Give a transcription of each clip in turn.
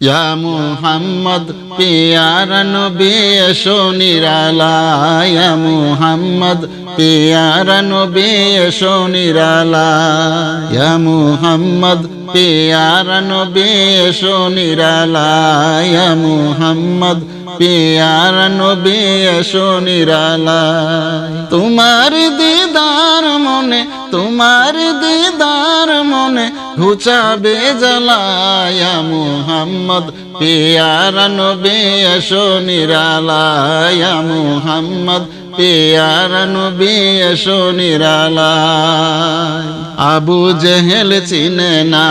ইয়া মুহাম্মদ পিয়ারা নবী এসো নিরালায়, ইয়া মুহাম্মদ পিয়ারা নবী এসো নিরালায়, ইয়া মুহাম্মদ পিয়ারা নবী এসো নিরালায়, ইয়া মুহাম্মদ পিয়ারা নবী এসো নিরালায়। তোমার দিদার মনে, তোমার দিদার মনে ঘুচাবে জ্বালায়, ইয়া মুহাম্মদ পিয়ারা নবী এসো নিরালায়, ইয়া মুহাম্মদ পিয়ারা নবী এসো নিরালায়। আবু জেহেল চিনে না,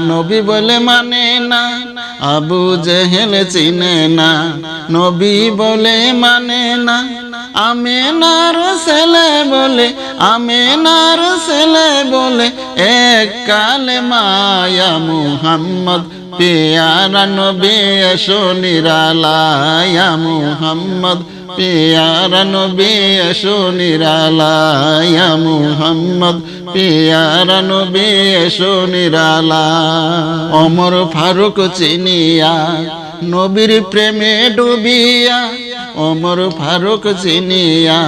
নবী বলে মানে না, আবু জেহেল চিনে না, নবী বলে মানে না। আমেনার ছেলে বলে, আমেনার ছেলে বলে এক কালেমা, ইয়া মুহাম্মদ পিয়ারা নবী এসো নিরালায়, ইয়া মুহাম্মদ পিয়ারা নবী এসো নিরালায়, ইয়া মুহাম্মদ পিয়ারা নবী এসো নিরালায়। ওমর ফারুক চিনিয়া নবীর প্রেমে ডুবিয়া, ওমর ফারুক চিনিয়া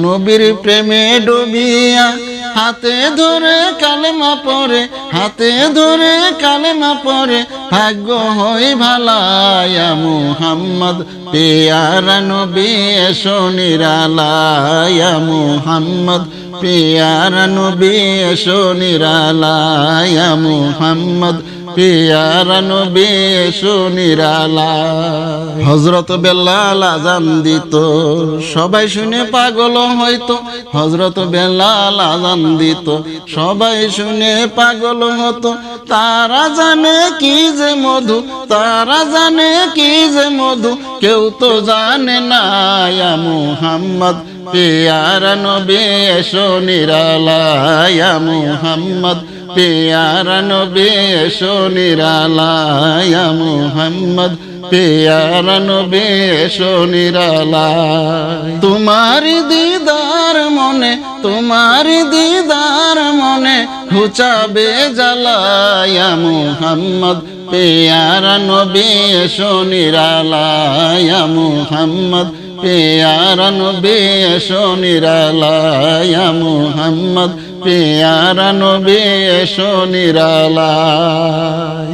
নবীর প্রেমে ডুবিয়া, হাতে ধরে কালেমা পড়ে, হাতে ধরে কালেমা পড়ে ভাগ্য হই ভালা, ইয়া মুহাম্মদ পিয়ারা নবী এসো নিরালায়, ইয়া মুহাম্মদ পিয়ারা নবী এসো নিরালায়, ইয়া মুহাম্মদ পিয়ারা নবী এসো নিরালায়। হযরত বেলাল আযান দিত, সবাই শুনে পাগল হইতো, হযরত বেলাল আযান দিত, সবাই শুনে পাগল হতো। তারা জানে কি যে মধু, তারা জানে কি যে মধু, কেউ তো জানে না, ইয়া মুহাম্মদ পিয়ারা নবী এসো নিরালায়, ইয়া মুহাম্মদ পিয়ারা নবী এসো নিরালায়, ইয়া মুহাম্মদ পিয়ারা নবী এসো নিরালায়। তোমার দিদার মনে, তোমার দিদার মনে ঘুচাবে জ্বালায়, ইয়া মুহাম্মদ পিয়ারা নবী এসো নিরালায়, ইয়া মুহাম্মদ পিয়ারা নবী এসো নিরালায়, ইয়া মুহাম্মদ পিয়ারা নবী এসো নিরালায়।